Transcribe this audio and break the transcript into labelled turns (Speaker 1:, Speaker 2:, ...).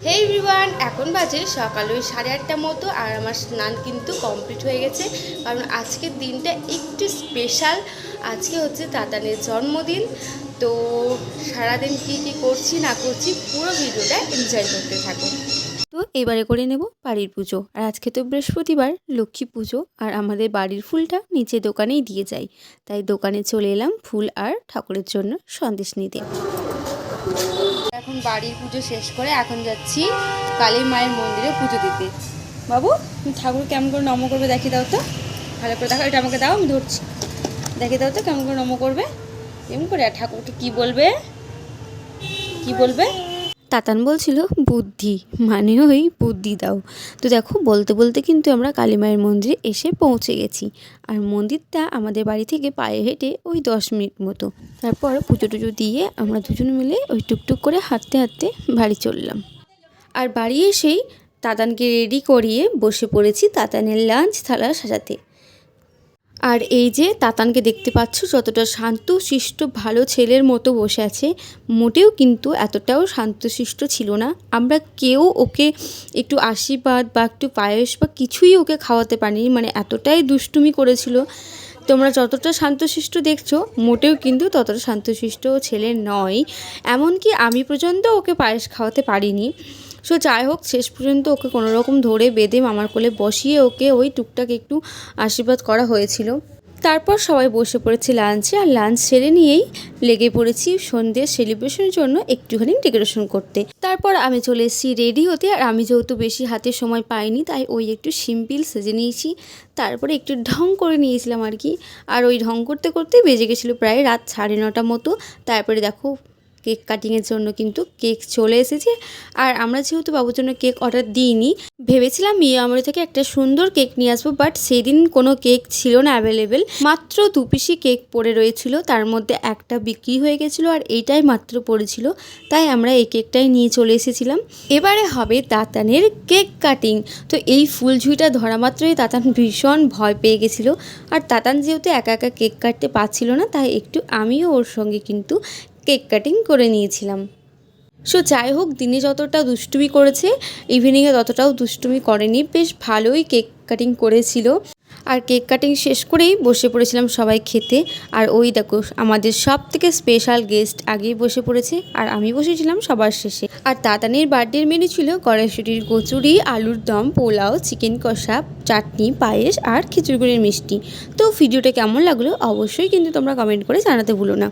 Speaker 1: হে everyone, এখন বাজে সকাল ওই 8:30টার মতো। আর আমার স্নান কিন্তু কমপ্লিট হয়ে গেছে, কারণ আজকের দিনটা একটু স্পেশাল। আজকে হচ্ছে তাতানের জন্মদিন। তো সারাদিন কী কী করছি না করছি পুরো ভিডিওটা এনজয় করতে থাকো। তো এবারে করে নেব বাড়ির পুজো। আর আজকে তো বৃহস্পতিবার, লক্ষ্মী পুজো। আর আমাদের বাড়ির ফুলটা নিচে দোকানেই দিয়ে যাই, তাই দোকানে চলে এলাম ফুল আর ঠাকুরের জন্য সন্দেশ নিতে। এখন বাড়ির পুজো শেষ করে এখন যাচ্ছি কালী মায়ের মন্দিরে পুজো দিতে। বাবু, তুমি ঠাকুর কেমন করে নম করবে দেখিয়ে দাও তো, ভালো করে দেখো। এটা আমাকে দাও, আমি ধরছি। দেখিয়ে দাও তো কেমন করে নম করবে, এমন করে। আর ঠাকুরকে কি বলবে, কি বলবে? তাতান বলছিল বুদ্ধি, মানে ওই বুদ্ধি দাও। তো দেখো, বলতে বলতে কিন্তু আমরা কালী মায়ের মন্দিরে এসে পৌঁছে গেছি। আর মন্দিরটা আমাদের বাড়ি থেকে পায়ে হেঁটে ওই 10 মিনিট মতো। তারপর পুজো টুজো দিয়ে আমরা দুজন মিলে ওই টুকটুক করে হাঁটতে হাঁটতে বাড়ি চললাম। আর বাড়ি এসেই তাতানকে রেডি করিয়ে বসে পড়েছি তাতানের লাঞ্চ থালা সাজাতে। আর এই যে তাতানকে দেখতে পাচ্ছ, যতটা শান্তশিষ্ট ভালো ছেলের মতো বসে আছে, মোটেও কিন্তু এতটাও শান্তশিষ্ট ছিল না। আমরা কেউ ওকে একটু আশীর্বাদ বা একটু পায়েস বা কিছুই ওকে খাওয়াতে পারিনি, মানে এতটাই দুষ্টুমি করেছিল। তোমরা যতটা শান্তশিষ্ট দেখছো, মোটেও কিন্তু ততটা শান্তশিষ্ট ছেলে নয়। এমনকি আমি পর্যন্ত ওকে পায়েস খাওয়াতে পারিনি। সো যাই হোক, শেষ পর্যন্ত ওকে কোনো রকম ধরে বেঁধে মামার কোলে বসিয়ে ওকে ওই টুকটাক একটু আশীর্বাদ করা হয়েছিল। তারপর সবাই বসে পড়েছি লাঞ্চে। আর লাঞ্চ সেরে নিয়েই লেগে পড়েছি সন্ধ্যের সেলিব্রেশনের জন্য একটুখানি ডেকোরেশন করতে। তারপর আমি চলে এসেছি রেডি হতে। আর আমি যেহেতু বেশি হাতে সময় পাইনি, তাই ওই একটু সিম্পল সেজে নিয়েছি। তারপরে একটু ঢং করে নিয়েছিলাম আর কি। আর ওই ঢং করতে করতেই বেজে গেছিলো প্রায় রাত 9:30 মতো। তারপরে দেখো, কেক কাটিংয়ের জন্য কিন্তু কেক চলে এসেছে। আর আমরা যেহেতু বাবুর জন্য কেক অর্ডার দিইনি, ভেবেছিলাম মিয়ামরি থেকে একটা সুন্দর কেক নিয়ে আসবো, বাট সেদিন কোনো কেক ছিল না অ্যাভেলেবেল। মাত্র 2 পিসই কেক পড়ে রয়েছিল, তার মধ্যে একটা বিক্রি হয়ে গেছিলো আর এইটাই মাত্র পড়েছিল। তাই আমরা এই কেকটাই নিয়ে চলে এসেছিলাম। এবারে হবে তাতানের কেক কাটিং। তো এই ফুলঝুঁইটা ধরা মাত্রই তাতান ভীষণ ভয় পেয়ে গেছিলো। আর তাতান যেহেতু একা একা কেক কাটতে পারছিল না, তাই একটু আমিও ওর সঙ্গে কিন্তু কেক কাটিং করে নিয়েছিলাম। সো যাই হোক, দিনে যতটা দুষ্টুমি করেছে, ইভিনিংয়ে ততটাও দুষ্টুমি করেনি। বেশ ভালোই কেক কাটিং করেছিল। আর কেক কাটিং শেষ করেই বসে পড়েছিলাম সবাই খেতে। আর ওই দেখো, আমাদের সব থেকে স্পেশাল গেস্ট আগেই বসে পড়েছে, আর আমি বসেছিলাম সবার শেষে। আর তাতানের বার্থডের মেনু ছিল কড়াইশুঁটির কচুরি, আলুর দম, পোলাও, চিকেন কষা, চাটনি, পায়েস আর খিচুড়ি গুড়ের মিষ্টি। তো ভিডিওটা কেমন লাগলো অবশ্যই কিন্তু তোমরা কমেন্ট করে জানাতে ভুলো না।